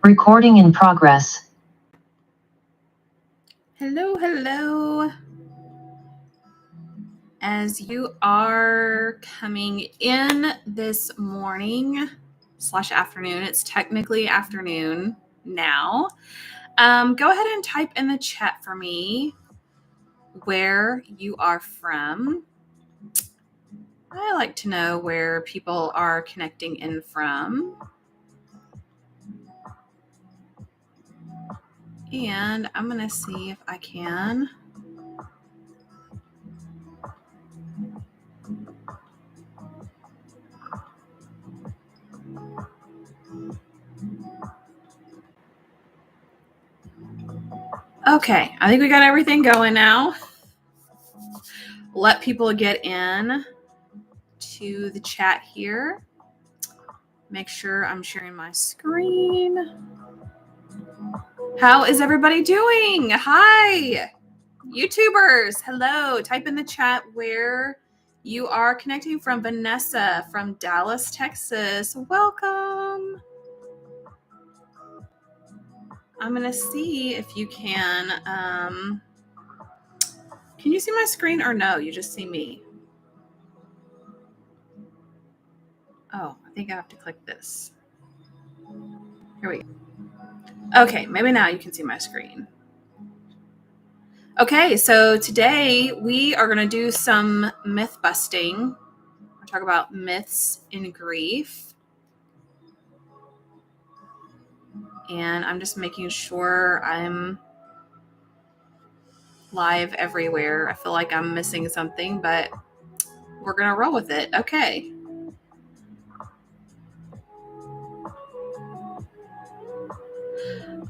Recording in progress. Hello, hello. As you are coming in this morning / afternoon, it's technically afternoon now. Go ahead and type in the chat for me where you are from. I like to know where people are connecting in from. And I'm going to see if I can. Okay, I think we got everything going now. Let people get in to the chat here. Make sure I'm sharing my screen. How is everybody doing? Hi, YouTubers. Hello. Type in the chat where you are connecting from. Vanessa from Dallas, Texas. Welcome. I'm going to see if you can you see my screen or no? You just see me? Oh, I think I have to click this. Here we go. Okay, maybe now you can see my screen. Okay, so today we are going to do some myth busting. We'll talk about myths in grief. And I'm just making sure I'm live everywhere. I feel like I'm missing something, but we're going to roll with it. Okay.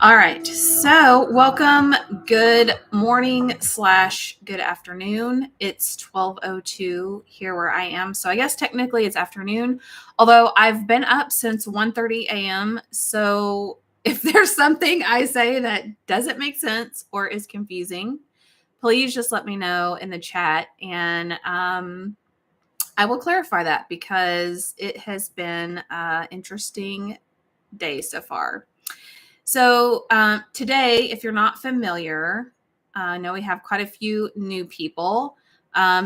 All right. So welcome. Good morning / good afternoon. It's 12:02 here where I am. So I guess technically it's afternoon, although I've been up since 1:30 a.m. So if there's something I say that doesn't make sense or is confusing, please just let me know in the chat, and I will clarify that because it has been an interesting day so far. So today, if you're not familiar, I know we have quite a few new people.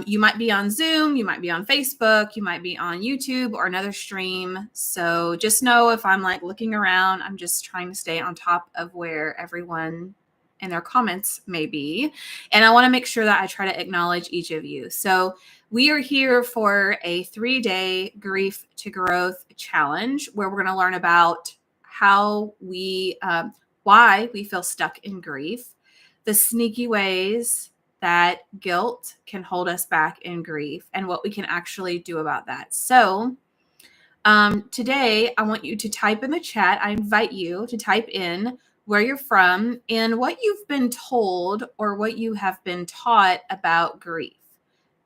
You might be on Zoom, you might be on Facebook, you might be on YouTube or another stream. So just know if I'm like looking around, I'm just trying to stay on top of where everyone and their comments may be. And I want to make sure that I try to acknowledge each of you. So we are here for a 3-day Grief to Growth challenge where we're going to learn about how why we feel stuck in grief, the sneaky ways that guilt can hold us back in grief, and what we can actually do about that. So today I want you to type in the chat. I invite you to type in where you're from and what you've been told or what you have been taught about grief.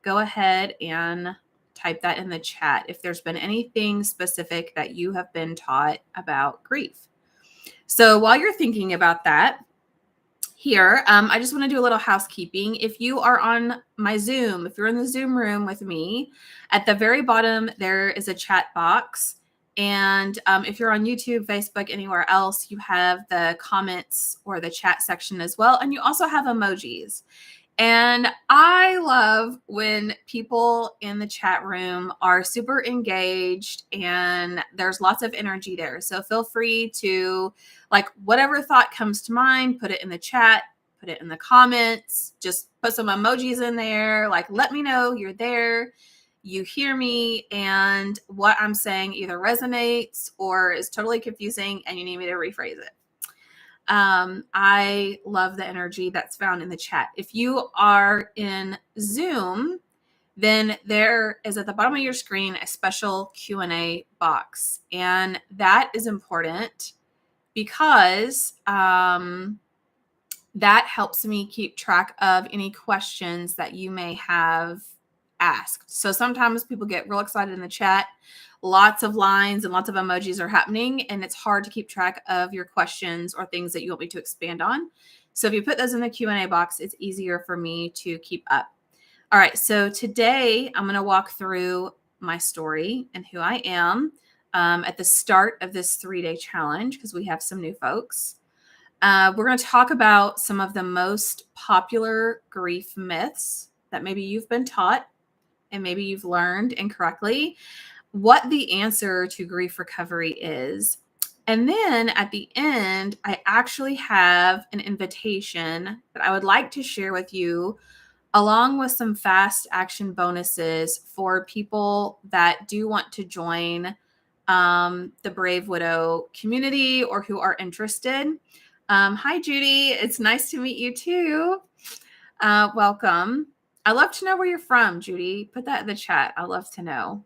Go ahead and type that in the chat if there's been anything specific that you have been taught about grief. So while you're thinking about that, here, I just want to do a little housekeeping. If you are on my Zoom, if you're in the Zoom room with me, at the very bottom, there is a chat box. And if you're on YouTube, Facebook, anywhere else, you have the comments or the chat section as well. And you also have emojis. And I love when people in the chat room are super engaged and there's lots of energy there. So feel free to, like, whatever thought comes to mind, put it in the chat, put it in the comments, just put some emojis in there. Like, let me know you're there, you hear me, and what I'm saying either resonates or is totally confusing and you need me to rephrase it. I love the energy that's found in the chat. If you are in Zoom, then there is at the bottom of your screen a special Q&A box. And that is important because that helps me keep track of any questions that you may have asked. So sometimes people get real excited in the chat. Lots of lines and lots of emojis are happening, and it's hard to keep track of your questions or things that you want me to expand on. So if you put those in the Q&A box, it's easier for me to keep up. All right, so today I'm going to walk through my story and who I am. at the start of this 3-day challenge because we have some new folks. We're going to talk about some of the most popular grief myths that maybe you've been taught and maybe you've learned incorrectly, what the answer to grief recovery is. And then at the end, I actually have an invitation that I would like to share with you, along with some fast action bonuses for people that do want to join the Brave Widow community or who are interested. Hi, Judy. It's nice to meet you too. Welcome. I'd love to know where you're from, Judy. Put that in the chat. I'd love to know.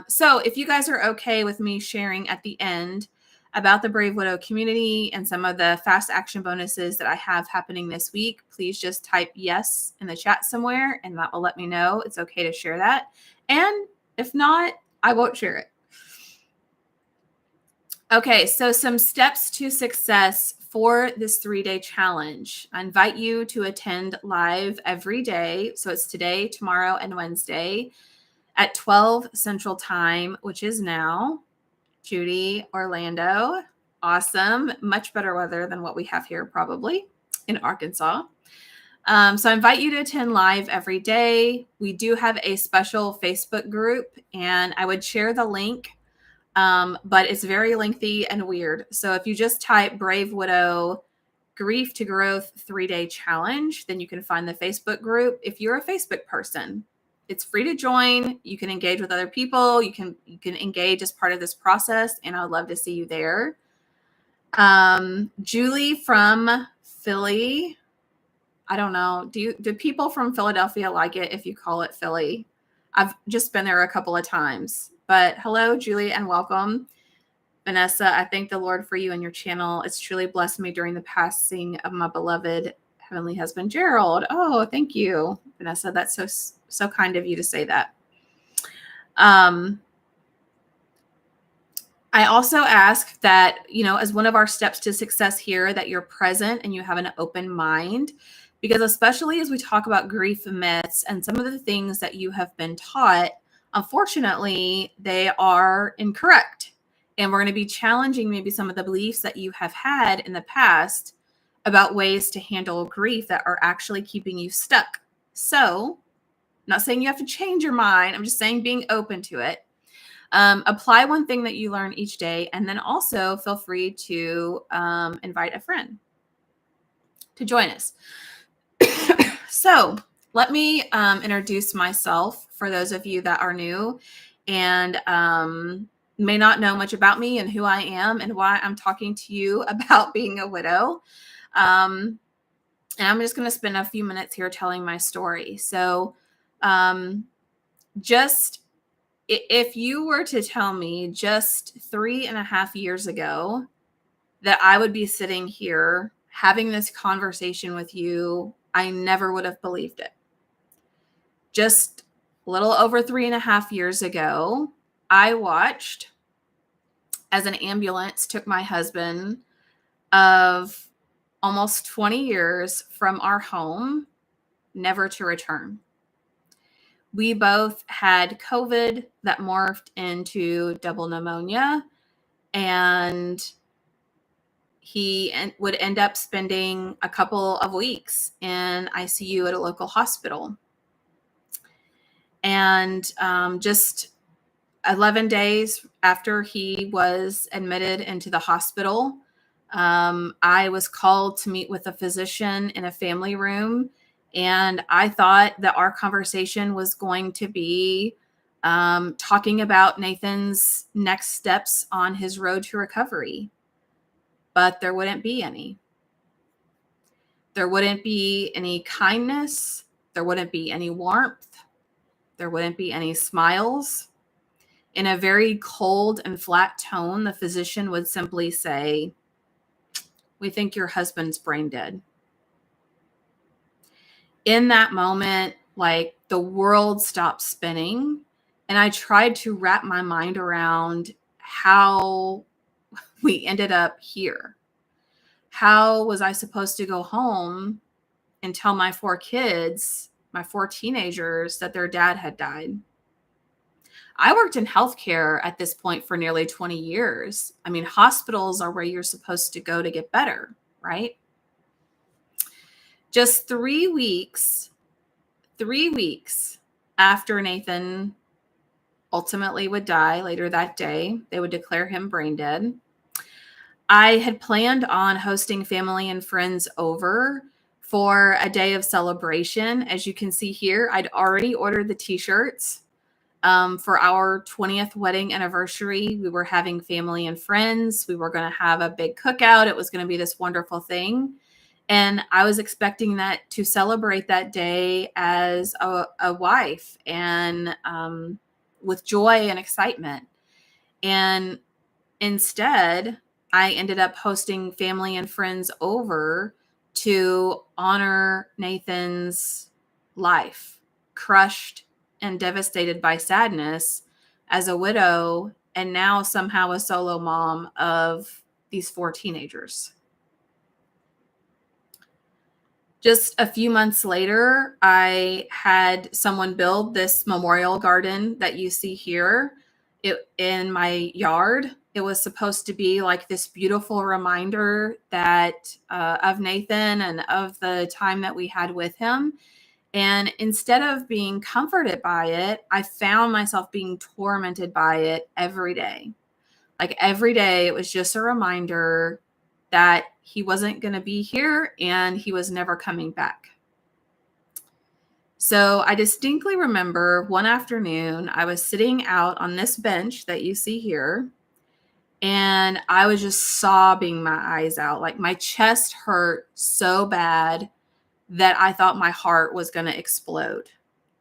So if you guys are okay with me sharing at the end about the Brave Widow community and some of the fast action bonuses that I have happening this week, please just type yes in the chat somewhere and that will let me know it's okay to share that. And if not, I won't share it. Okay, so some steps to success for this 3-day challenge. I invite you to attend live every day. So it's today, tomorrow, and Wednesday at 12 Central Time, which is now. Judy, Orlando. Awesome. Much better weather than what we have here probably in Arkansas. So I invite you to attend live every day. We do have a special Facebook group, and I would share the link. But it's very lengthy and weird. So if you just type Brave Widow Grief to Growth 3-day challenge, then you can find the Facebook group. If you're a Facebook person, it's free to join. You can engage with other people. You can engage as part of this process, and I would love to see you there. Julie from Philly. I don't know. Do people from Philadelphia like it if you call it Philly? I've just been there a couple of times. But hello, Julie, and welcome. Vanessa, I thank the Lord for you and your channel. It's truly blessed me during the passing of my beloved heavenly husband, Gerald. Oh, thank you, Vanessa. That's so kind of you to say that. I also ask that, as one of our steps to success here, that you're present and you have an open mind, because especially as we talk about grief myths and some of the things that you have been taught, unfortunately, they are incorrect. And we're going to be challenging maybe some of the beliefs that you have had in the past about ways to handle grief that are actually keeping you stuck. So, I'm not saying you have to change your mind. I'm just saying being open to it. Apply one thing that you learn each day, and then also feel free to invite a friend to join us. So let me introduce myself for those of you that are new and may not know much about me and who I am and why I'm talking to you about being a widow. And I'm just going to spend a few minutes here telling my story. So just if you were to tell me just 3.5 years ago that I would be sitting here having this conversation with you, I never would have believed it. Just a little over 3.5 years ago, I watched as an ambulance took my husband of almost 20 years from our home, never to return. We both had COVID that morphed into double pneumonia, and he would end up spending a couple of weeks in ICU at a local hospital. And just 11 days after he was admitted into the hospital, I was called to meet with a physician in a family room. And I thought that our conversation was going to be talking about Nathan's next steps on his road to recovery. But there wouldn't be any. There wouldn't be any kindness. There wouldn't be any warmth. There wouldn't be any smiles. In a very cold and flat tone, the physician would simply say, "We think your husband's brain dead." In that moment, like the world stopped spinning, and I tried to wrap my mind around how we ended up here. How was I supposed to go home and tell my 4 kids, my 4 teenagers, that their dad had died? I worked in healthcare at this point for nearly 20 years. I mean, hospitals are where you're supposed to go to get better, right? Just 3 weeks after Nathan ultimately would die later that day, they would declare him brain dead. I had planned on hosting family and friends over for a day of celebration. As you can see here, I'd already ordered the t-shirts for our 20th wedding anniversary. We were having family and friends. We were going to have a big cookout. It was going to be this wonderful thing. And I was expecting that to celebrate that day as a wife and with joy and excitement. And instead, I ended up hosting family and friends over to honor Nathan's life, crushed and devastated by sadness as a widow, and now somehow a solo mom of these 4 teenagers. Just a few months later, I had someone build this memorial garden that you see here in my yard. It was supposed to be like this beautiful reminder that of Nathan and of the time that we had with him. And instead of being comforted by it, I found myself being tormented by it every day. Like every day, it was just a reminder that he wasn't going to be here and he was never coming back. So I distinctly remember one afternoon, I was sitting out on this bench that you see here, and I was just sobbing my eyes out. Like my chest hurt so bad that I thought my heart was going to explode.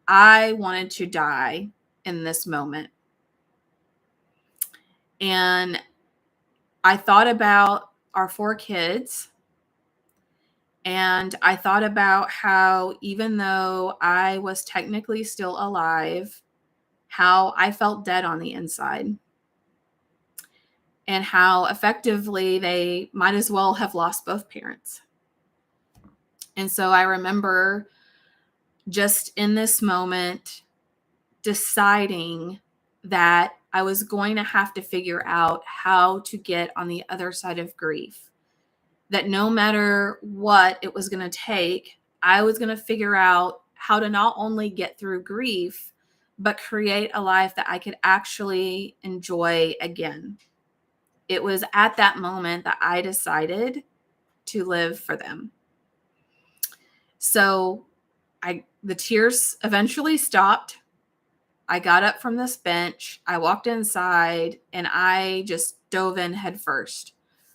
I wanted to die in this moment. And I thought about our 4 kids. And I thought about how, even though I was technically still alive, how I felt dead on the inside. And how effectively they might as well have lost both parents. And so I remember just in this moment deciding that I was going to have to figure out how to get on the other side of grief. That no matter what it was going to take, I was going to figure out how to not only get through grief, but create a life that I could actually enjoy again. It was at that moment that I decided to live for them. So the tears eventually stopped. I got up from this bench, I walked inside, and I just dove in head first.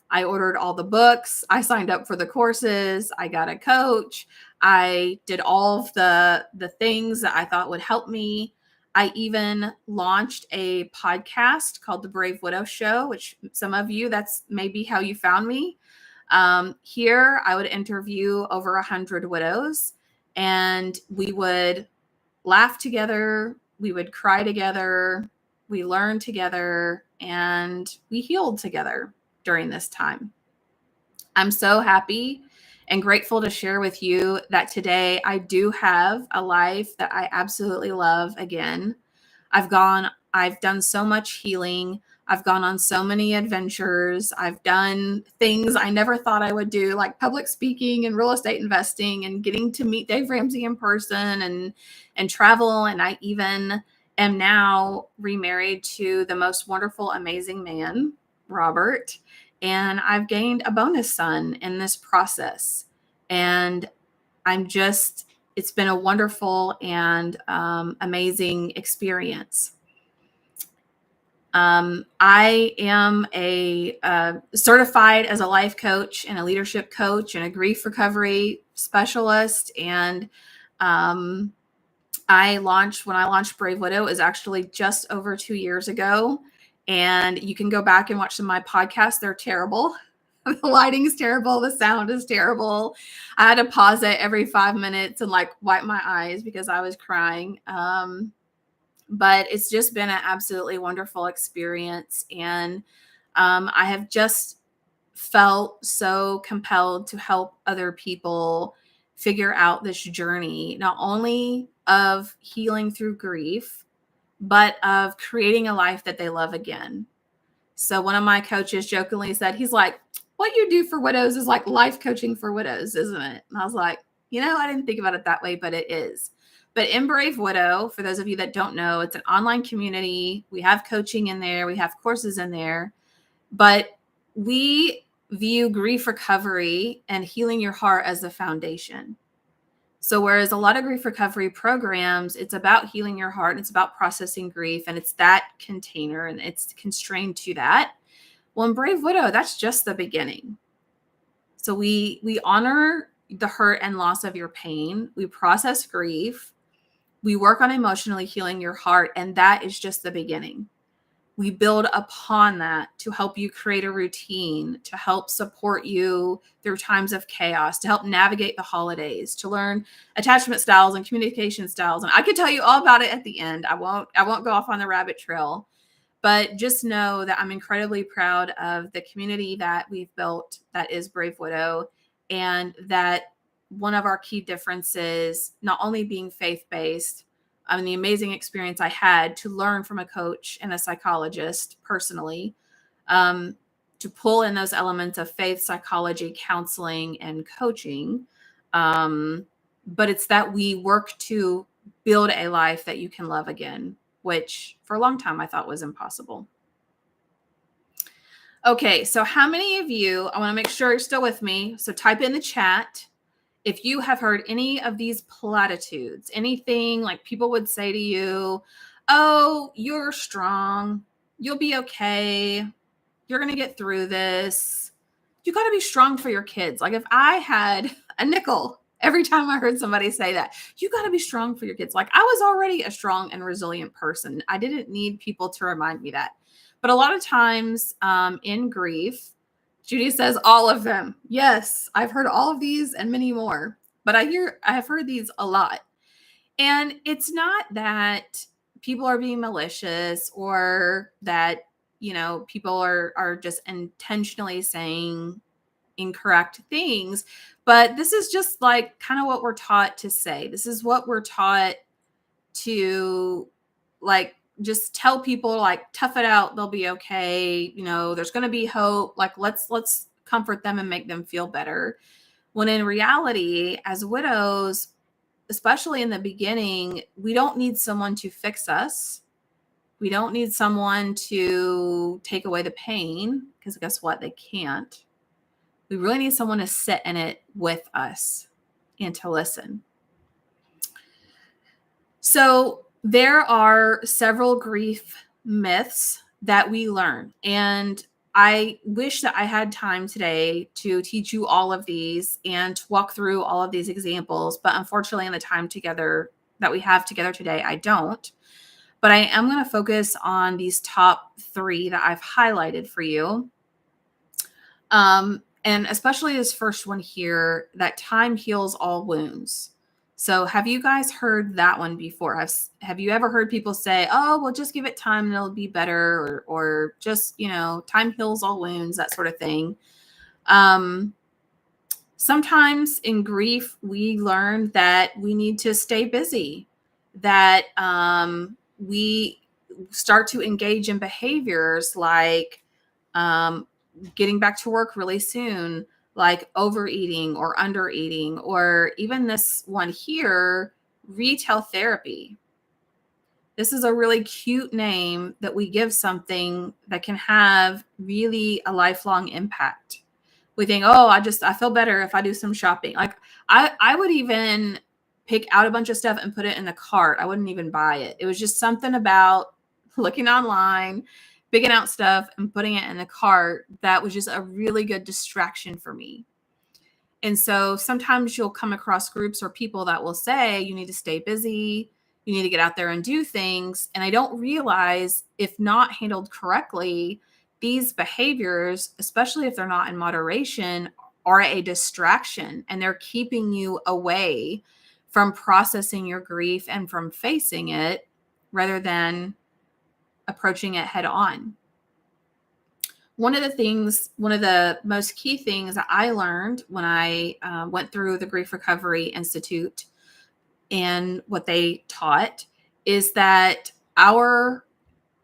I ordered all the books, I signed up for the courses, I got a coach, I did all of the things that I thought would help me. I even launched a podcast called The Brave Widow Show, which some of you, that's maybe how you found me. Here, I would interview over 100 widows, and we would laugh together, we would cry together, we learned together, and we healed together during this time. I'm so happy and grateful to share with you that today I do have a life that I absolutely love again. I've done so much healing. I've gone on so many adventures. I've done things I never thought I would do, like public speaking and real estate investing and getting to meet Dave Ramsey in person and travel. And I even am now remarried to the most wonderful, amazing man, Robert. And I've gained a bonus son in this process. And it's been a wonderful and amazing experience. I am certified as a life coach and a leadership coach and a grief recovery specialist. And when I launched Brave Widow, is actually just over 2 years ago. And you can go back and watch some of my podcasts. They're terrible. The lighting is terrible. The sound is terrible. I had to pause it every 5 minutes and wipe my eyes because I was crying. But it's just been an absolutely wonderful experience. And I have just felt so compelled to help other people figure out this journey, not only of healing through grief, but of creating a life that they love again. So one of my coaches jokingly said, he's like, what you do for widows is like life coaching for widows, isn't it? And I was like, I didn't think about it that way, but it is. But in Brave Widow, for those of you that don't know, it's an online community. We have coaching in there. We have courses in there, but we view grief recovery and healing your heart as the foundation. So whereas a lot of grief recovery programs, it's about healing your heart, and it's about processing grief, and it's that container, and it's constrained to that. Well, in Brave Widow, that's just the beginning. So we honor the hurt and loss of your pain. We process grief. We work on emotionally healing your heart, and that is just the beginning. We build upon that to help you create a routine, to help support you through times of chaos, to help navigate the holidays, to learn attachment styles and communication styles. And I could tell you all about it at the end. I won't go off on the rabbit trail, but just know that I'm incredibly proud of the community that we've built that is Brave Widow, and that one of our key differences, not only being faith-based, the amazing experience I had to learn from a coach and a psychologist personally, to pull in those elements of faith, psychology, counseling, and coaching. But it's that we work to build a life that you can love again, which for a long time I thought was impossible. Okay, so how many of you, I want to make sure you're still with me, so type in the chat if you have heard any of these platitudes, anything like people would say to you, oh, you're strong, you'll be okay, you're going to get through this. You got to be strong for your kids. Like if I had a nickel every time I heard somebody say that, you got to be strong for your kids. Like I was already a strong and resilient person. I didn't need people to remind me that. But a lot of times in grief, Judy says all of them. Yes, I've heard all of these and many more, but I have heard these a lot. And it's not that people are being malicious or that, people are just intentionally saying incorrect things, but this is just like kind of what we're taught to say. This is what we're taught to like just tell people, like, tough it out, they'll be okay, there's going to be hope, like let's comfort them and make them feel better, when in reality, as widows, especially in the beginning, we don't need someone to fix us. We don't need someone to take away the pain, because guess what, they can't. We really need someone to sit in it with us and to listen. So there are several grief myths that we learn, and I wish that I had time today to teach you all of these and to walk through all of these examples, but unfortunately in the time together that we have together today, I don't. But I am going to focus on these top 3 that I've highlighted for you. And especially this first one here, that time heals all wounds. So have you guys heard that one before? Have you ever heard people say, oh, well, just give it time and it'll be better, or just, time heals all wounds, that sort of thing. Sometimes in grief, we learn that we need to stay busy, that we start to engage in behaviors like getting back to work really soon, like overeating or undereating, or even this one here, retail therapy. This is a really cute name that we give something that can have really a lifelong impact. We think, oh, I feel better if I do some shopping. Like I would even pick out a bunch of stuff and put it in the cart. I wouldn't even buy it. It was just something about looking online, picking out stuff and putting it in the cart that was just a really good distraction for me. And so sometimes you'll come across groups or people that will say you need to stay busy, you need to get out there and do things. And I don't realize, if not handled correctly, these behaviors, especially if they're not in moderation, are a distraction, and they're keeping you away from processing your grief and from facing it rather than approaching it head on. One of the most key things that I learned when I went through the Grief Recovery Institute and what they taught is that our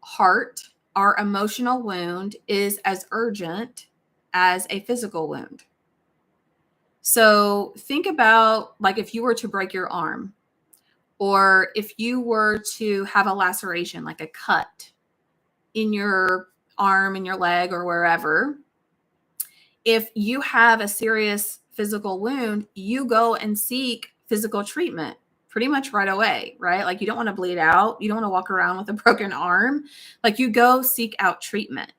heart, our emotional wound is as urgent as a physical wound. So think about like if you were to break your arm, or if you were to have a laceration, like a cut in your arm, in your leg, or wherever. If you have a serious physical wound, you go and seek physical treatment pretty much right away, right? Like you don't want to bleed out. You don't want to walk around with a broken arm. Like you go seek out treatment.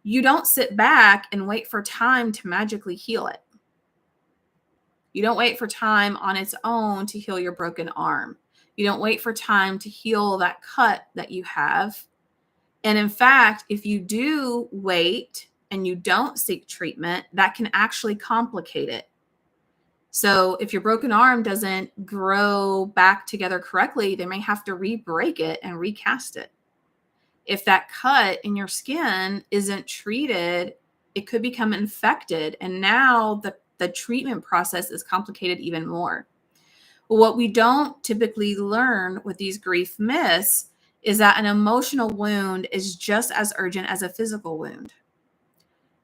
You don't sit back and wait for time to magically heal it. You don't wait for time on its own to heal your broken arm. You don't wait for time to heal that cut that you have. And in fact, if you do wait and you don't seek treatment, that can actually complicate it. So if your broken arm doesn't grow back together correctly, they may have to re-break it and recast it. If that cut in your skin isn't treated, it could become infected. And now the treatment process is complicated even more. What we don't typically learn with these grief myths is that an emotional wound is just as urgent as a physical wound.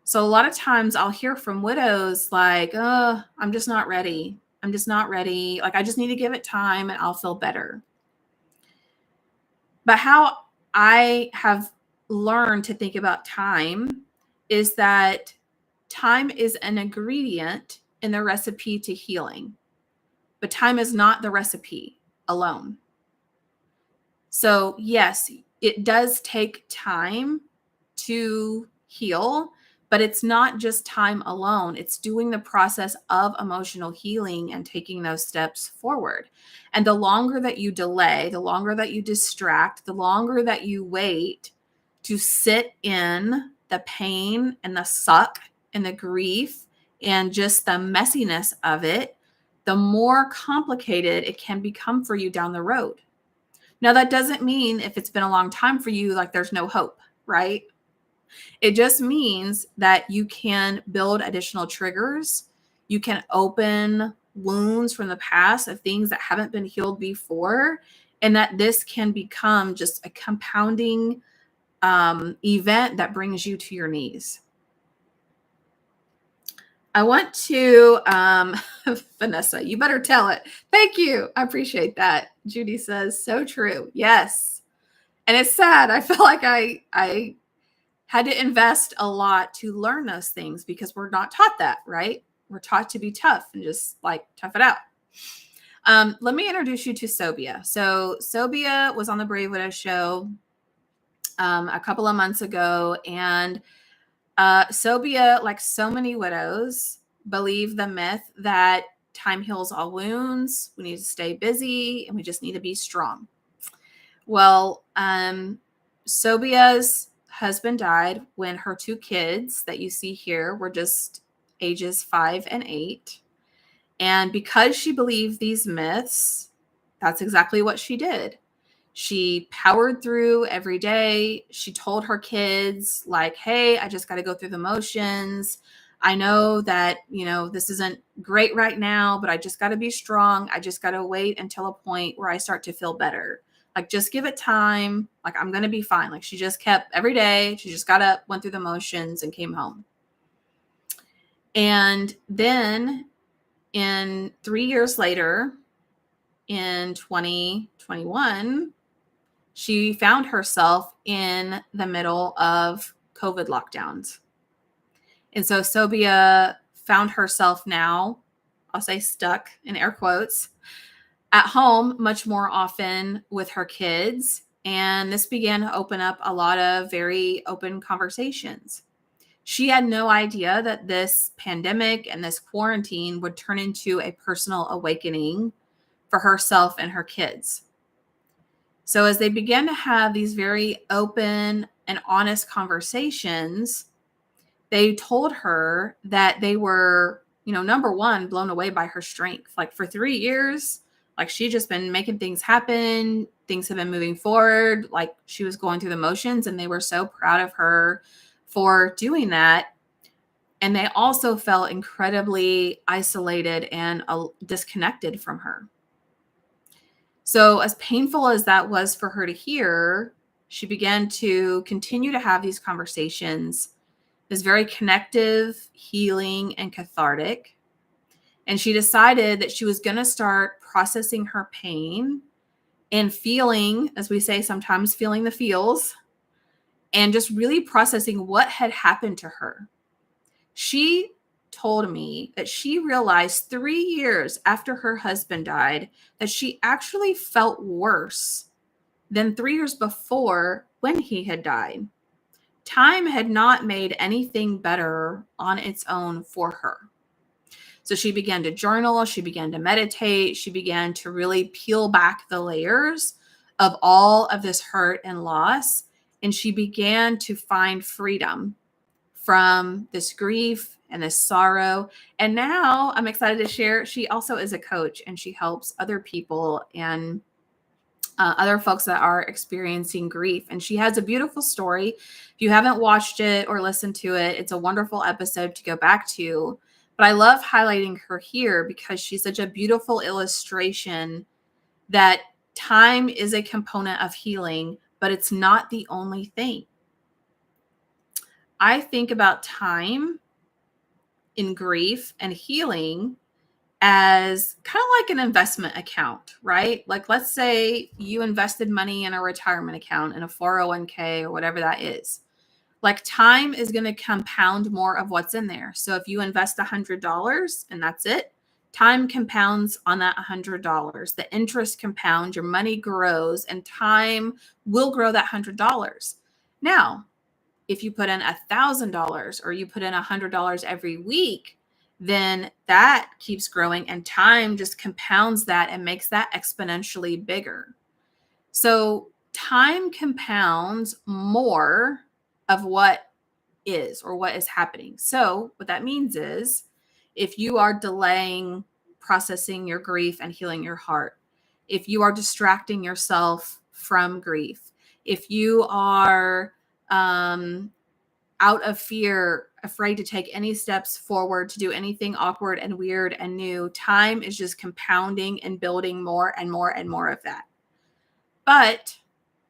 So a lot of times I'll hear from widows like, oh, I'm just not ready. I'm just not ready. Like, I just need to give it time and I'll feel better. But how I have learned to think about time is that time is an ingredient in the recipe to healing, but time is not the recipe alone. So yes, it does take time to heal, but it's not just time alone. It's doing the process of emotional healing and taking those steps forward. And the longer that you delay, the longer that you distract, the longer that you wait to sit in the pain and the suck and the grief and just the messiness of it, the more complicated it can become for you down the road. Now, that doesn't mean if it's been a long time for you, like there's no hope, right? It just means that you can build additional triggers. You can open wounds from the past of things that haven't been healed before, and that this can become just a compounding event that brings you to your knees. I want to, Vanessa, you better tell it. Thank you. I appreciate that. Judy says, so true. Yes. And it's sad. I feel like I had to invest a lot to learn those things because we're not taught that, right? We're taught to be tough and just like tough it out. Let me introduce you to Sobia. So Sobia was on the Brave Widow show a couple of months ago, and Sobia, like so many widows, believe the myth that time heals all wounds. We need to stay busy and we just need to be strong. Well, Sobia's husband died when her two kids that you see here were just ages 5 and 8. And because she believed these myths, that's exactly what she did. She powered through every day. She told her kids, like, hey, I just got to go through the motions. I know that, this isn't great right now, but I just got to be strong. I just got to wait until a point where I start to feel better. Like, just give it time. Like, I'm going to be fine. Like, she just kept every day. She just got up, went through the motions, and came home. And then in 3 years later, in 2021, she found herself in the middle of COVID lockdowns. And so Sobia found herself now, I'll say stuck in air quotes, at home much more often with her kids. And this began to open up a lot of very open conversations. She had no idea that this pandemic and this quarantine would turn into a personal awakening for herself and her kids. So as they began to have these very open and honest conversations, they told her that they were, number one, blown away by her strength. Like for 3 years, like she just been making things happen. Things have been moving forward. Like she was going through the motions, and they were so proud of her for doing that. And they also felt incredibly isolated and disconnected from her. So, as painful as that was for her to hear, she began to continue to have these conversations. It was very connective, healing, and cathartic. And she decided that she was going to start processing her pain and feeling, as we say sometimes, feeling the feels, and just really processing what had happened to her. She told me that she realized 3 years after her husband died that she actually felt worse than 3 years before when he had died. Time had not made anything better on its own for her. So she began to journal, she began to meditate, she began to really peel back the layers of all of this hurt and loss. And she began to find freedom from this grief and this sorrow. And now I'm excited to share, she also is a coach and she helps other people and other folks that are experiencing grief. And she has a beautiful story. If you haven't watched it or listened to it, it's a wonderful episode to go back to. But I love highlighting her here because she's such a beautiful illustration that time is a component of healing, but it's not the only thing. I think about time in grief and healing as kind of like an investment account, right? Like, let's say you invested money in a retirement account, in a 401k or whatever that is. Like, time is going to compound more of what's in there. So if you invest $100 and that's it, time compounds on that $100. The interest compounds, your money grows, and time will grow that $100. Now, if you put in $1,000 or you put in $100 every week, then that keeps growing and time just compounds that and makes that exponentially bigger. So time compounds more of what is or what is happening. So what that means is if you are delaying processing your grief and healing your heart, if you are distracting yourself from grief, if you are out of fear, afraid to take any steps forward, to do anything awkward and weird and new, time is just compounding and building more and more and more of that. But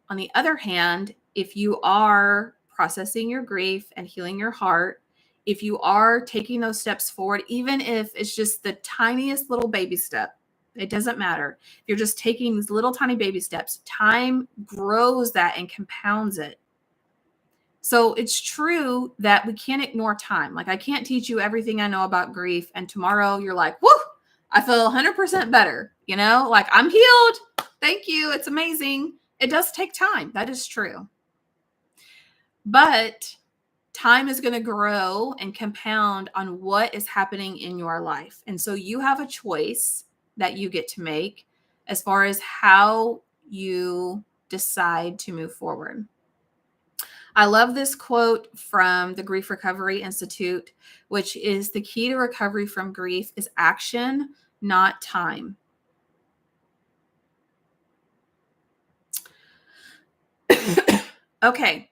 on the other hand, if you are processing your grief and healing your heart, if you are taking those steps forward, even if it's just the tiniest little baby step, it doesn't matter. You're just taking these little tiny baby steps. Time grows that and compounds it. So it's true that we can't ignore time. Like, I can't teach you everything I know about grief, and tomorrow you're like, whoo, I feel 100% better. You know, like, I'm healed. Thank you. It's amazing. It does take time. That is true. But time is going to grow and compound on what is happening in your life. And so you have a choice that you get to make as far as how you decide to move forward. I love this quote from the Grief Recovery Institute, which is the key to recovery from grief is action, not time. Okay.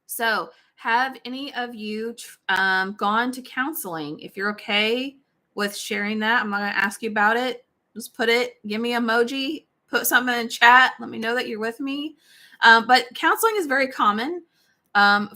So have any of you gone to counseling? If you're okay with sharing that, I'm not going to ask you about it. Just put it, give me an emoji, put something in chat. Let me know that you're with me. But counseling is very common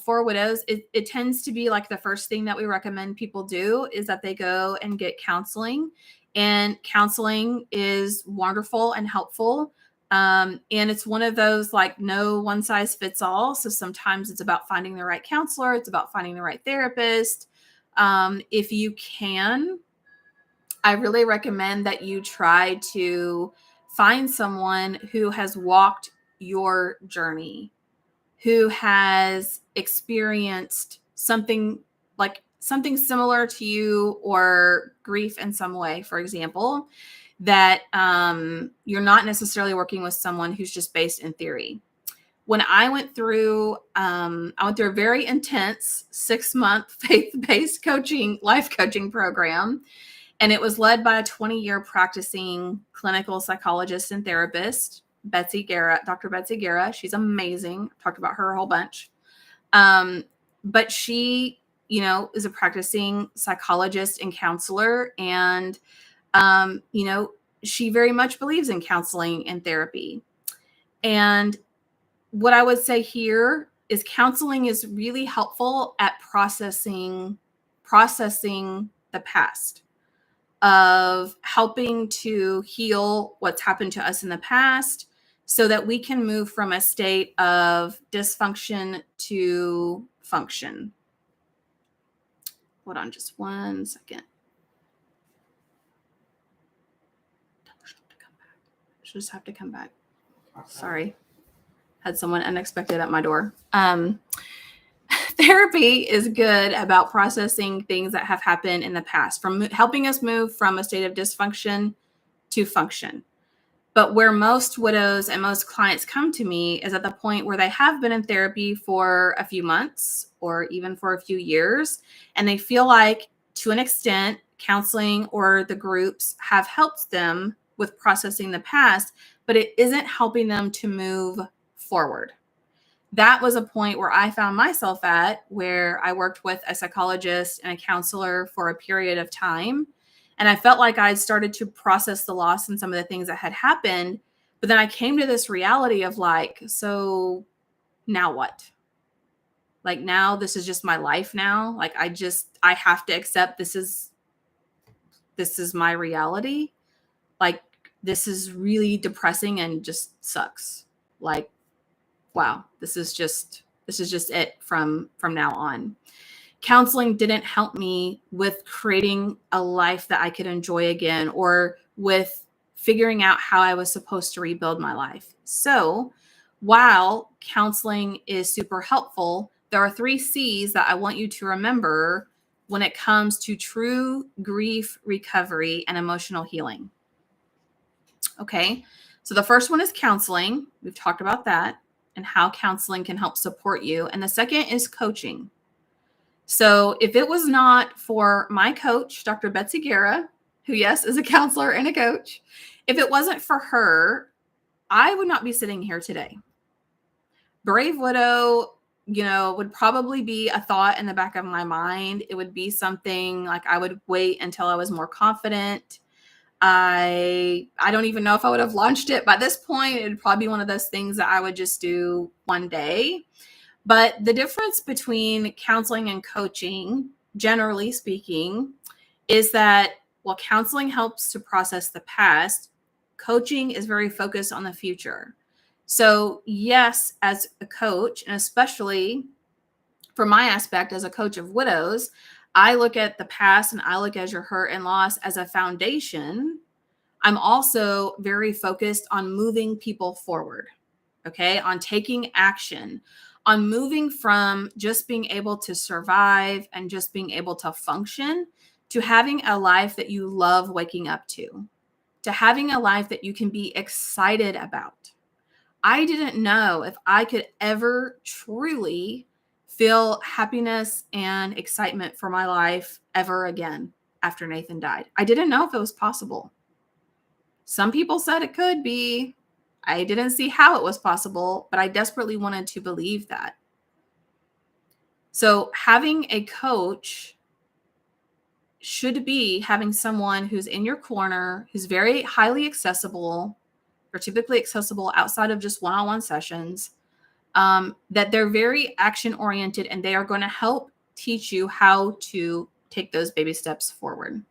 for widows. It tends to be like the first thing that we recommend people do is that they go and get counseling. And counseling is wonderful and helpful. And it's one of those, like, no one size fits all. So sometimes it's about finding the right counselor. It's about finding the right therapist. If you can, I really recommend that you try to find someone who has walked your journey, who has experienced something similar to you, or grief in some way, for example, that you're not necessarily working with someone who's just based in theory. When I went through a very intense 6-month faith-based life coaching program, and it was led by a 20-year practicing clinical psychologist and therapist, Dr. Betsy Guerra. She's amazing. I've talked about her a whole bunch. But she, is a practicing psychologist and counselor. And, she very much believes in counseling and therapy. And what I would say here is counseling is really helpful at processing the past, of helping to heal what's happened to us in the past so that we can move from a state of dysfunction to function. Hold on just one second. Just have to come back. Sorry. Had someone unexpected at my door. Therapy is good about processing things that have happened in the past, from helping us move from a state of dysfunction to function. But where most widows and most clients come to me is at the point where they have been in therapy for a few months or even for a few years, and they feel like, to an extent, counseling or the groups have helped them with processing the past, but it isn't helping them to move forward. That was a point where I found myself at, where I worked with a psychologist and a counselor for a period of time. And I felt like I started to process the loss and some of the things that had happened. But then I came to this reality of like, so now what? Like, now this is just my life now. Like, I have to accept this is my reality. Like, this is really depressing and just sucks. Like, wow, this is just it from now on. Counseling didn't help me with creating a life that I could enjoy again, or with figuring out how I was supposed to rebuild my life. So while counseling is super helpful, there are 3 C's that I want you to remember when it comes to true grief recovery and emotional healing. Okay, so the first one is counseling. We've talked about that and how counseling can help support you. And the second is coaching. So if it was not for my coach, Dr. Betsy Guerra, who, yes, is a counselor and a coach, if it wasn't for her, I would not be sitting here today. Brave Widow, would probably be a thought in the back of my mind. It would be something like I would wait until I was more confident. I don't even know if I would have launched it by this point. It'd probably be one of those things that I would just do one day. But the difference between counseling and coaching, generally speaking, is that while counseling helps to process the past, coaching is very focused on the future. So yes, as a coach, and especially from my aspect as a coach of widows, I look at the past and I look at your hurt and loss as a foundation. I'm also very focused on moving people forward, okay, on taking action, on moving from just being able to survive and just being able to function to having a life that you love waking up to having a life that you can be excited about. I didn't know if I could ever truly feel happiness and excitement for my life ever again after Nathan died. I didn't know if it was possible. Some people said it could be. I didn't see how it was possible, but I desperately wanted to believe that. So having a coach should be having someone who's in your corner, who's very highly accessible, or typically accessible outside of just one-on-one sessions, that they're very action-oriented and they are going to help teach you how to take those baby steps forward.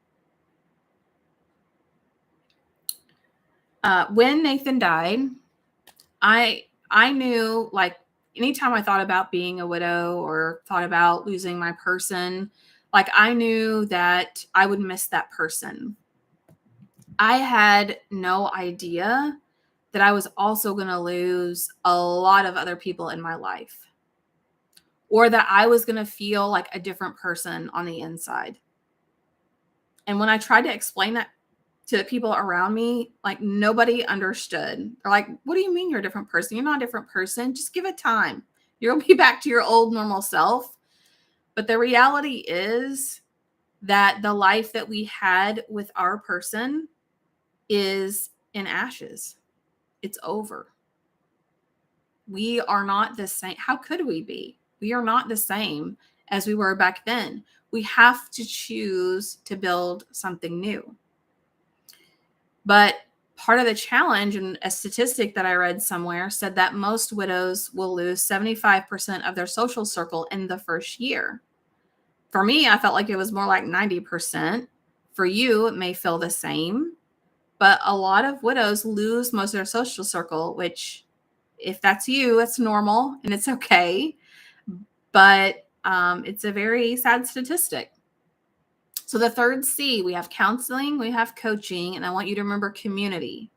When Nathan died, I knew, like, anytime I thought about being a widow or thought about losing my person, like, I knew that I would miss that person. I had no idea that I was also going to lose a lot of other people in my life, or that I was going to feel like a different person on the inside. And when I tried to explain that to the people around me, like, nobody understood. They're like, what do you mean you're a different person? You're not a different person. Just give it time. You'll be back to your old normal self. But the reality is that the life that we had with our person is in ashes. It's over. We are not the same. How could we be? We are not the same as we were back then. We have to choose to build something new. But part of the challenge, and a statistic that I read somewhere said that most widows will lose 75% of their social circle in the first year. For me, I felt like it was more like 90%. For you, it may feel the same, but a lot of widows lose most of their social circle, which, if that's you, it's normal and it's okay. But it's a very sad statistic. So the third C, we have counseling, we have coaching, and I want you to remember community.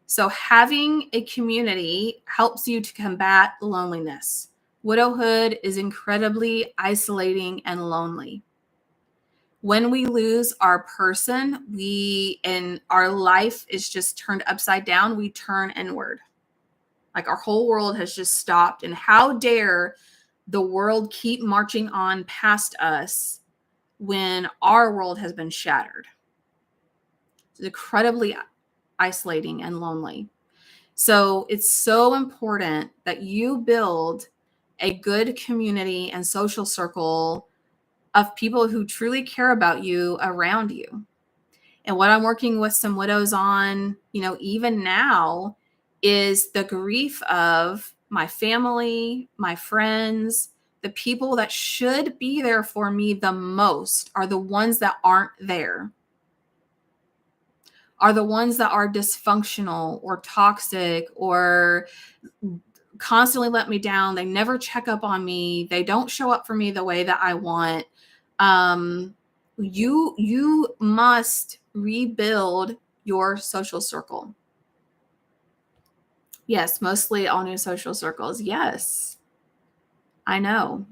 So having a community helps you to combat loneliness. Widowhood is incredibly isolating and lonely. When we lose our person, and our life is just turned upside down, we turn inward. Like our whole world has just stopped. And how dare the world keep marching on past us when our world has been shattered? It's incredibly isolating and lonely. So it's so important that you build a good community and social circle of people who truly care about you around you. And what I'm working with some widows on, even now, is the grief of my family, my friends, the people that should be there for me the most are the ones that aren't there, are the ones that are dysfunctional or toxic or constantly let me down. They never check up on me. They don't show up for me the way that I want. You must rebuild your social circle. Yes, mostly all new social circles. Yes, I know.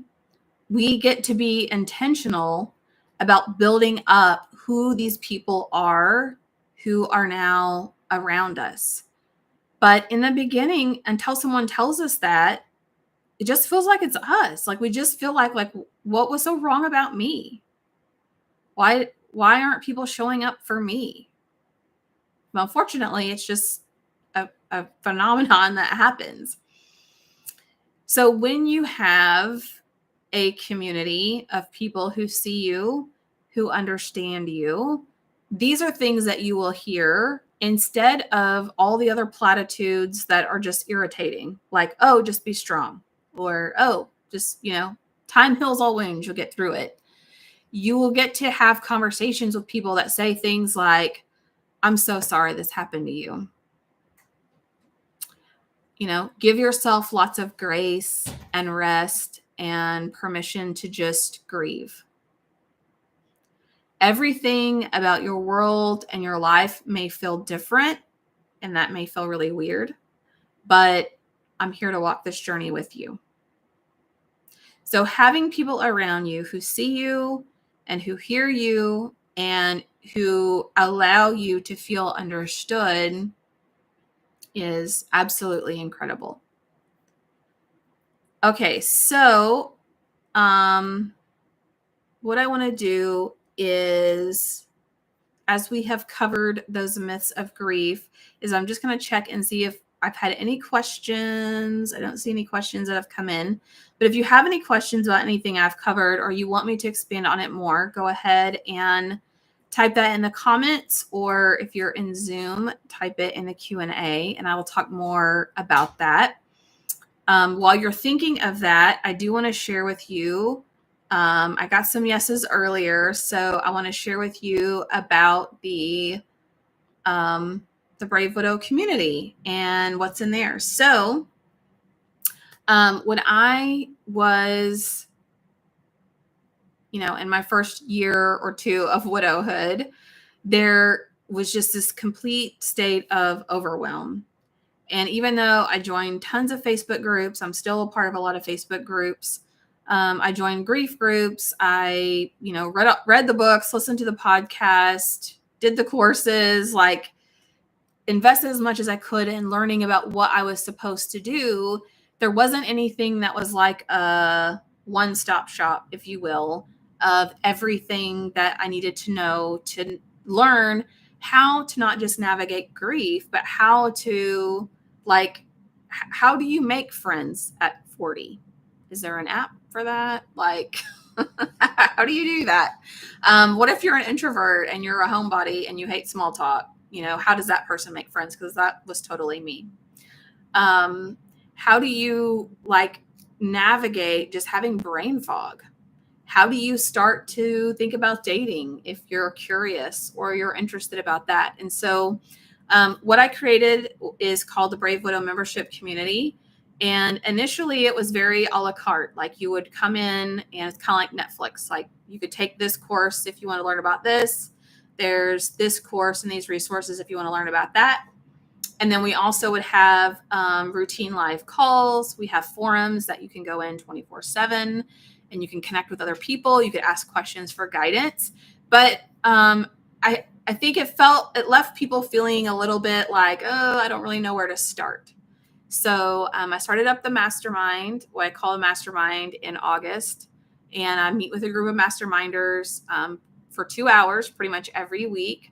We get to be intentional about building up who these people are who are now around us. But in the beginning, until someone tells us that, it just feels like it's us. Like we just feel like what was so wrong about me? Why aren't people showing up for me? Well, fortunately, it's just a phenomenon that happens. So when you have a community of people who see you, who understand you, these are things that you will hear instead of all the other platitudes that are just irritating, like, oh, just be strong, or, oh, just, time heals all wounds, you'll get through it. You will get to have conversations with people that say things like, I'm so sorry this happened to you. Give yourself lots of grace and rest and permission to just grieve. Everything about your world and your life may feel different, and that may feel really weird, but I'm here to walk this journey with you. So having people around you who see you and who hear you and who allow you to feel understood is absolutely incredible. Okay, so what I want to do is, as we have covered those myths of grief, is I'm just going to check and see if I've had any questions. I don't see any questions that have come in, but if you have any questions about anything I've covered or you want me to expand on it more, go ahead and type that in the comments, or if you're in Zoom, type it in the Q&A and I will talk more about that. While you're thinking of that, I do want to share with you, I got some yeses earlier, so I want to share with you about the Brave Widow community and what's in there. So when I was, in my first year or two of widowhood, there was just this complete state of overwhelm. And even though I joined tons of Facebook groups, I'm still a part of a lot of Facebook groups. I joined grief groups. I, read the books, listened to the podcast, did the courses, invested as much as I could in learning about what I was supposed to do. There wasn't anything that was like a one-stop shop, if you will, of everything that I needed to know to learn how to not just navigate grief, but how to, how do you make friends at 40? Is there an app for that? How do you do that? What if you're an introvert and you're a homebody and you hate small talk? how does that person make friends? Because that was totally me. How do you navigate just having brain fog? How do you start to think about dating if you're curious or you're interested about that? And so what I created is called the Brave Widow Membership Community. And initially it was very a la carte. Like you would come in and it's kind of like Netflix. Like you could take this course if you want to learn about this. There's this course and these resources if you want to learn about that. And then we also would have routine live calls. We have forums that you can go in 24/7 and you can connect with other people. You could ask questions for guidance. But I think it left people feeling a little bit like, oh, I don't really know where to start. So I started up the mastermind, what I call a mastermind, in August. And I meet with a group of masterminders for 2 hours pretty much every week.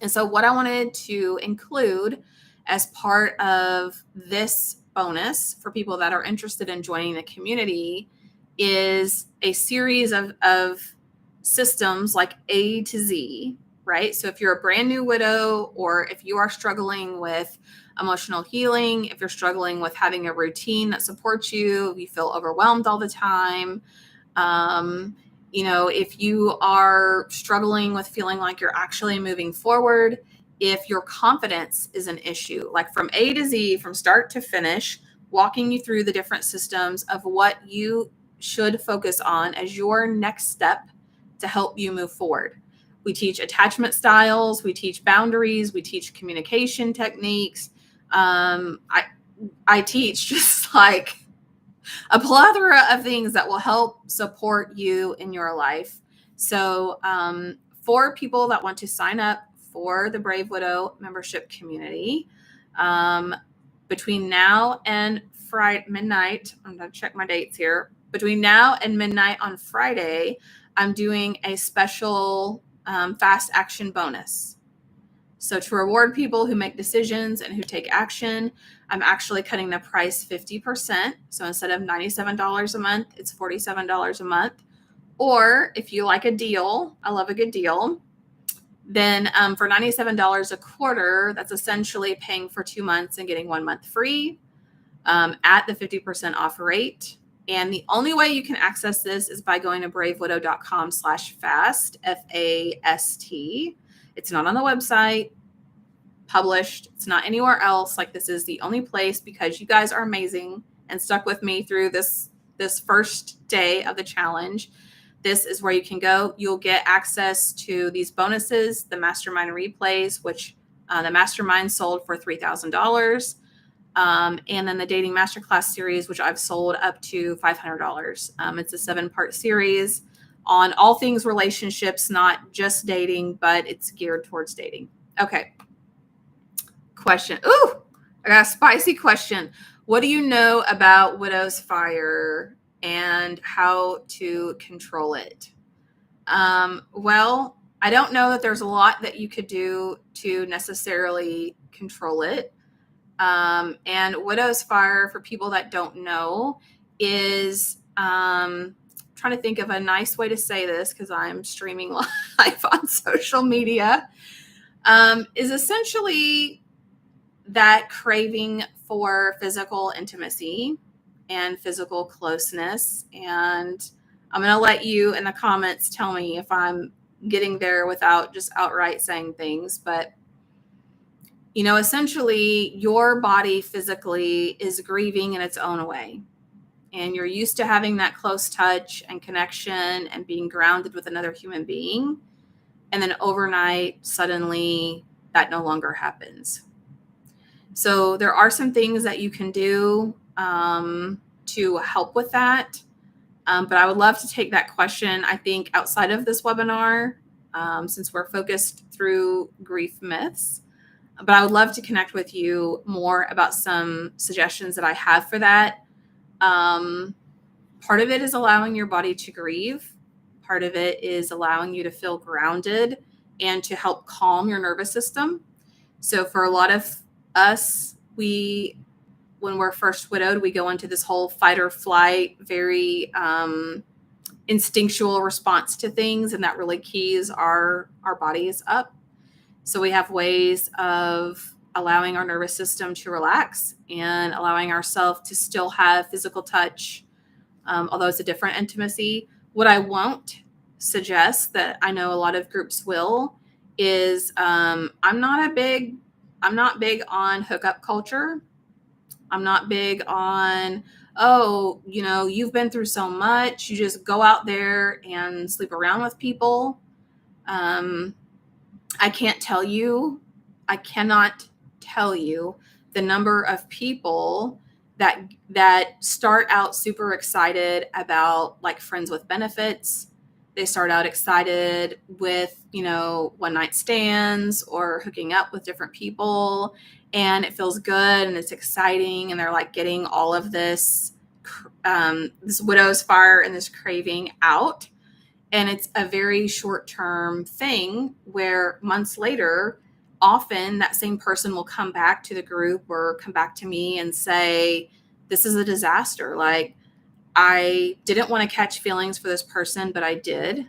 And so what I wanted to include as part of this bonus for people that are interested in joining the community is a series of systems like A to Z, right? So if you're a brand new widow, or if you are struggling with emotional healing, if you're struggling with having a routine that supports you, you feel overwhelmed all the time, if you are struggling with feeling like you're actually moving forward, if your confidence is an issue, like from A to Z, from start to finish, walking you through the different systems of what you should focus on as your next step to help you move forward. We teach attachment styles, we teach boundaries, we teach communication techniques. I teach just like a plethora of things that will help support you in your life. So for people that want to sign up for the Brave Widow membership community, between now and Friday midnight, I'm going to check my dates here. Between now and midnight on Friday, I'm doing a special fast action bonus. So to reward people who make decisions and who take action, I'm actually cutting the price 50%. So instead of $97 a month, it's $47 a month. Or if you like a deal, I love a good deal, then for $97 a quarter, that's essentially paying for 2 months and getting 1 month free at the 50% off rate. And the only way you can access this is by going to bravewidow.com/fast, FAST. It's not on the website, published. It's not anywhere else. Like, this is the only place, because you guys are amazing and stuck with me through this first day of the challenge. This is where you can go. You'll get access to these bonuses, the mastermind replays, which the mastermind sold for $3,000. And then the dating masterclass series, which I've sold up to $500. It's a 7-part series on all things relationships, not just dating, but it's geared towards dating. Okay. Question. Ooh, I got a spicy question. What do you know about Widow's Fire and how to control it? Well, I don't know that there's a lot that you could do to necessarily control it. And Widow's Fire, for people that don't know, is trying to think of a nice way to say this, because I'm streaming live on social media, is essentially that craving for physical intimacy and physical closeness. And I'm going to let you in the comments tell me if I'm getting there without just outright saying things. But, essentially your body physically is grieving in its own way. And you're used to having that close touch and connection and being grounded with another human being. And then overnight, suddenly that no longer happens. So there are some things that you can do to help with that. But I would love to take that question, I think, outside of this webinar, since we're focused through grief myths. But I would love to connect with you more about some suggestions that I have for that. Part of it is allowing your body to grieve. Part of it is allowing you to feel grounded and to help calm your nervous system. So for a lot of us, when we're first widowed, we go into this whole fight or flight, very instinctual response to things, and that really keys our bodies up. So we have ways of allowing our nervous system to relax and allowing ourselves to still have physical touch, although it's a different intimacy. What I won't suggest, that I know a lot of groups will, is I'm not big on hookup culture. I'm not big on, oh, you've been through so much, you just go out there and sleep around with people. Um, I can't tell you, I cannot tell you the number of people that start out super excited about like friends with benefits. They start out excited with, one night stands or hooking up with different people, and it feels good and it's exciting, and they're like getting all of this widow's fire and this craving out. And it's a very short term thing where months later, often that same person will come back to the group or come back to me and say, this is a disaster. Like, I didn't want to catch feelings for this person, but I did.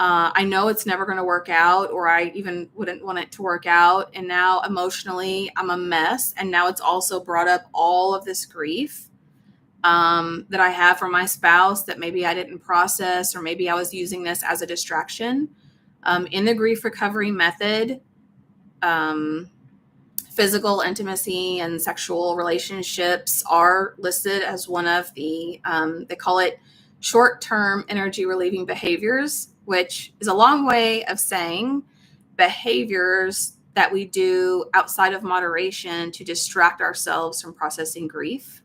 I know it's never going to work out, or I even wouldn't want it to work out. And now emotionally, I'm a mess. And now it's also brought up all of this grief that I have from my spouse that maybe I didn't process, or maybe I was using this as a distraction. In the grief recovery method, physical intimacy and sexual relationships are listed as one of the, they call it short-term energy relieving behaviors, which is a long way of saying behaviors that we do outside of moderation to distract ourselves from processing grief.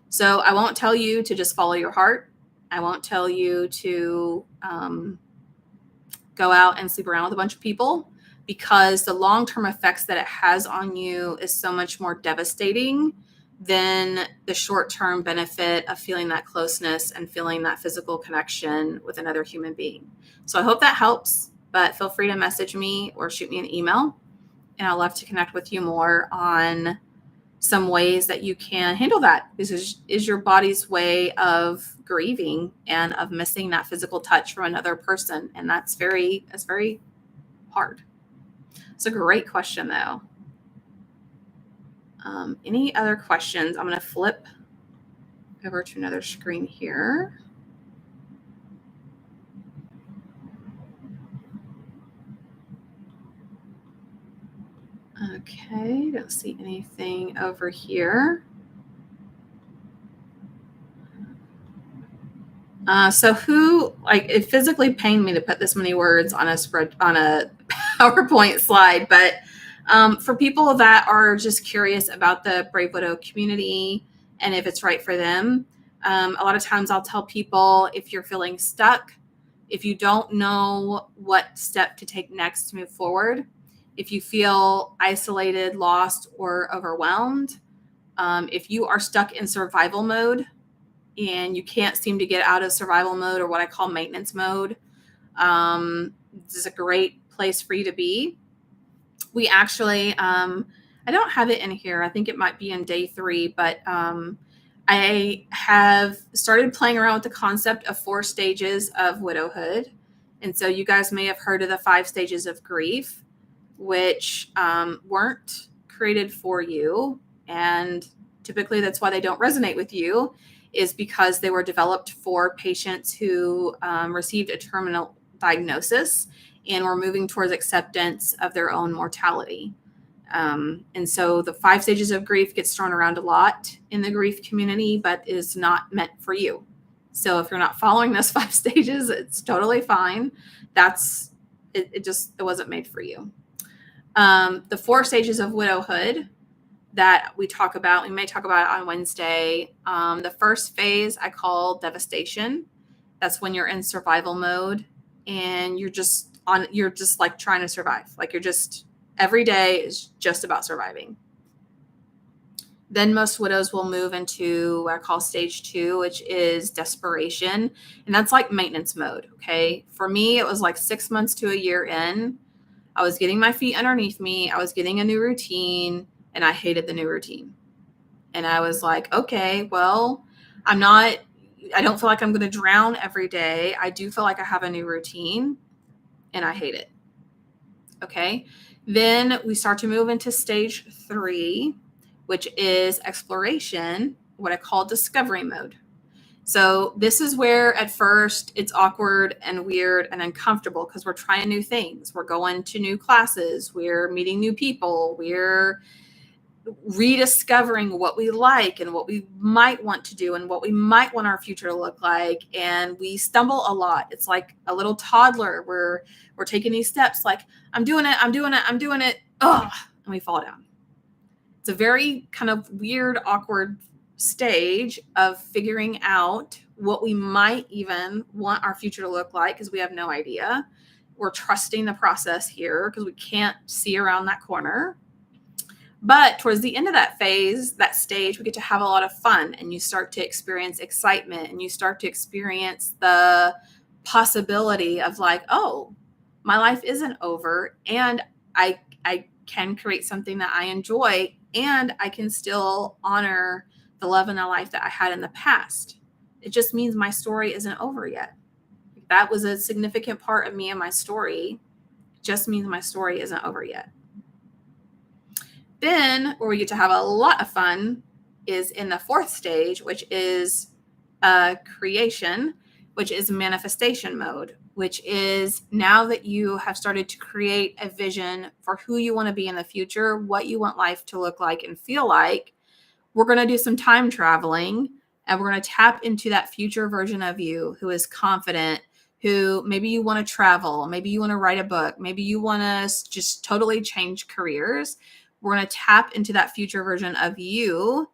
So I won't tell you to just follow your heart. I won't tell you to go out and sleep around with a bunch of people, because the long-term effects that it has on you is so much more devastating than the short-term benefit of feeling that closeness and feeling that physical connection with another human being. So I hope that helps, but feel free to message me or shoot me an email, and I'd love to connect with you more on some ways that you can handle that. This is your body's way of grieving and of missing that physical touch from another person. And that's very hard. It's a great question though. Any other questions? I'm going to flip over to another screen here. Okay, don't see anything over here. So it physically pained me to put this many words on a PowerPoint slide, but for people that are just curious about the Brave Widow community and if it's right for them, a lot of times I'll tell people, if you're feeling stuck, if you don't know what step to take next to move forward, if you feel isolated, lost, or overwhelmed, if you are stuck in survival mode and you can't seem to get out of survival mode, or what I call maintenance mode, this is a great place for you to be. We actually, I don't have it in here. I think it might be in day 3, but I have started playing around with the concept of 4 stages of widowhood. And so you guys may have heard of the 5 stages of grief, which weren't created for you. And typically that's why they don't resonate with you, is because they were developed for patients who received a terminal diagnosis and were moving towards acceptance of their own mortality. And so the 5 stages of grief gets thrown around a lot in the grief community, but is not meant for you. So if you're not following those 5 stages, it's totally fine. It wasn't made for you. The 4 stages of widowhood that we may talk about it on Wednesday. The first phase I call devastation. That's when you're in survival mode and you're just like trying to survive. Like every day is just about surviving. Then most widows will move into what I call stage 2, which is desperation. And that's like maintenance mode. Okay. For me, it was like 6 months to a year in. I was getting my feet underneath me. I was getting a new routine, and I hated the new routine. And I was like, okay, well, I don't feel like I'm going to drown every day. I do feel like I have a new routine, and I hate it. Okay. Then we start to move into stage 3, which is exploration, what I call discovery mode. So this is where at first it's awkward and weird and uncomfortable because we're trying new things. We're going to new classes. We're meeting new people. We're rediscovering what we like and what we might want to do and what we might want our future to look like. And we stumble a lot. It's like a little toddler. We're taking these steps like, I'm doing it, I'm doing it, I'm doing it. Oh, and we fall down. It's a very kind of weird, awkward stage of figuring out what we might even want our future to look like because we have no idea. We're trusting the process here because we can't see around that corner. But towards the end of that phase, that stage, we get to have a lot of fun and you start to experience excitement and you start to experience the possibility of like, oh, my life isn't over and I can create something that I enjoy and I can still honor the love and the life that I had in the past. It just means my story isn't over yet. That was a significant part of me and my story. It just means my story isn't over yet. Then, where we get to have a lot of fun, is in the 4th stage, which is creation, which is manifestation mode, which is now that you have started to create a vision for who you want to be in the future, what you want life to look like and feel like, we're going to do some time traveling and we're going to tap into that future version of you who is confident, who maybe you want to travel, maybe you want to write a book, maybe you want to just totally change careers. We're going to tap into that future version of you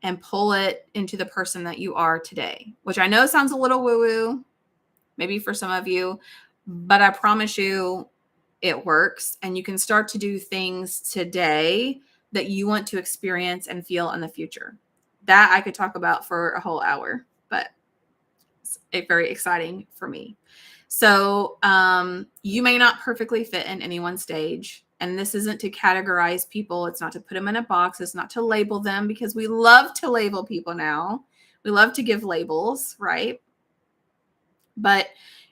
and pull it into the person that you are today, which I know sounds a little woo-woo, maybe for some of you, but I promise you it works. And you can start to do things today that you want to experience and feel in the future. That I could talk about for a whole hour, but it's very exciting for me. So you may not perfectly fit in any one stage. And this isn't to categorize people. It's not to put them in a box. It's not to label them because we love to label people now. We love to give labels, right? But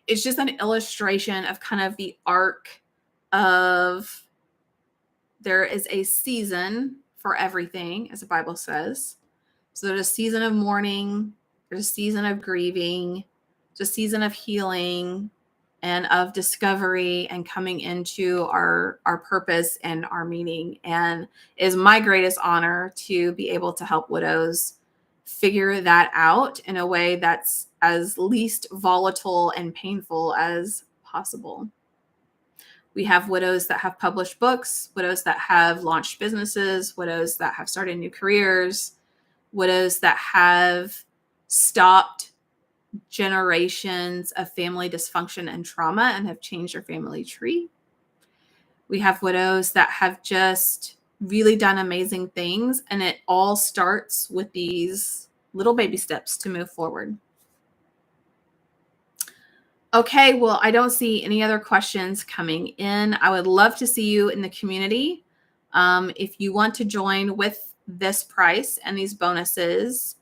it's just an illustration of kind of the arc of there is a season for everything, as the Bible says. So there's a season of mourning, there's a season of grieving, there's a season of healing and of discovery and coming into our purpose and our meaning. And it is my greatest honor to be able to help widows figure that out in a way that's as least volatile and painful as possible. We have widows that have published books, widows that have launched businesses, widows that have started new careers, widows that have stopped generations of family dysfunction and trauma and have changed their family tree. We have widows that have just really done amazing things, and it all starts with these little baby steps to move forward. Okay, well, I don't see any other questions coming in. I would love to see you in the community. If you want to join with this price and these bonuses,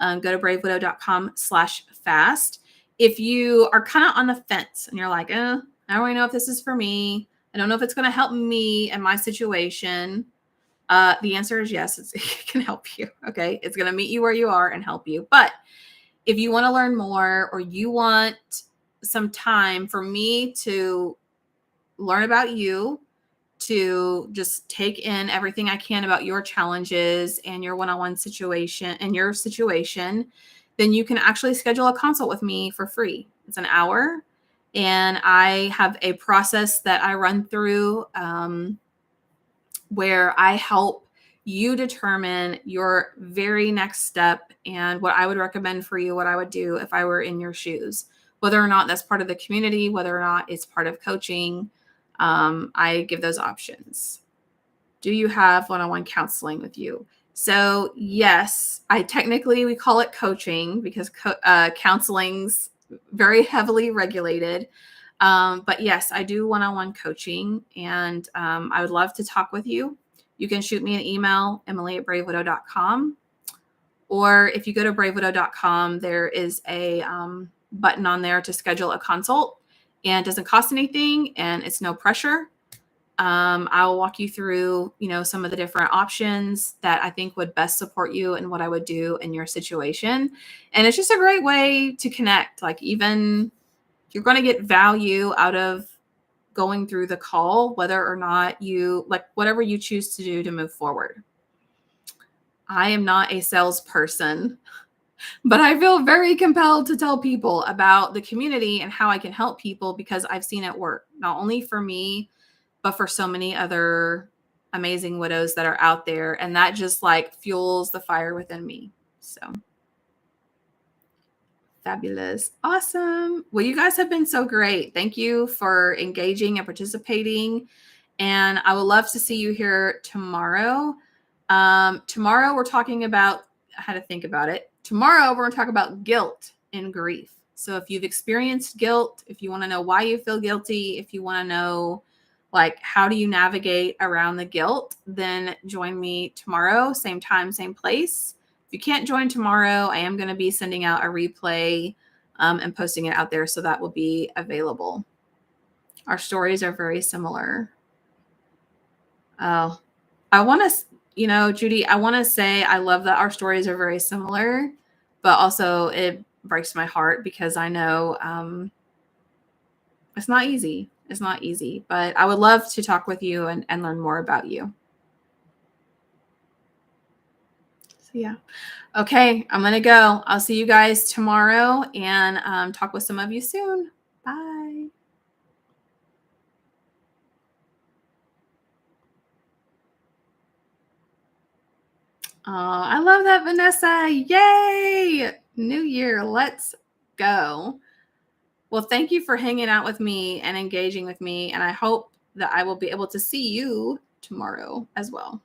go to bravewidow.com/fast. If you are kind of on the fence and you're like, I don't really know if this is for me. I don't know if it's going to help me and my situation. The answer is yes, it can help you. Okay. It's going to meet you where you are and help you. But if you want to learn more or you want some time for me to learn about you, to just take in everything I can about your challenges and your one-on-one situation and your situation, then you can actually schedule a consult with me for free. It's an hour. And I have a process that I run through where I help you determine your very next step and what I would recommend for you, what I would do if I were in your shoes, whether or not that's part of the community, whether or not it's part of coaching. I give those options. Do you have one-on-one counseling with you? So yes, we call it coaching because counseling's very heavily regulated. But yes, I do one-on-one coaching and I would love to talk with you. You can shoot me an email, Emily@bravewidow.com. Or if you go to bravewidow.com, there is a button on there to schedule a consult, and it doesn't cost anything and it's no pressure. I'll walk you through, some of the different options that I think would best support you and what I would do in your situation. And it's just a great way to connect. Like, even you're going to get value out of going through the call, whether or not you like whatever you choose to do to move forward. I am not a salesperson, but I feel very compelled to tell people about the community and how I can help people because I've seen it work, not only for me, but for so many other amazing widows that are out there. And that just like fuels the fire within me. So fabulous. Awesome. Well, you guys have been so great. Thank you for engaging and participating. And I would love to see you here tomorrow. Tomorrow we're talking about how to think about it. Tomorrow we're going to talk about guilt and grief. So if you've experienced guilt, if you want to know why you feel guilty, if you want to know like how do you navigate around the guilt, then join me tomorrow, same time, same place. If you can't join tomorrow, I am going to be sending out a replay and posting it out there, so that will be available. Our stories are very similar. Oh, I want to, Judy, I want to say I love that our stories are very similar, but also it breaks my heart because I know it's not easy. It's not easy, but I would love to talk with you and learn more about you. So yeah. Okay, I'm going to go. I'll see you guys tomorrow and talk with some of you soon. Bye. Oh, I love that, Vanessa. Yay! New year. Let's go. Well, thank you for hanging out with me and engaging with me. And I hope that I will be able to see you tomorrow as well.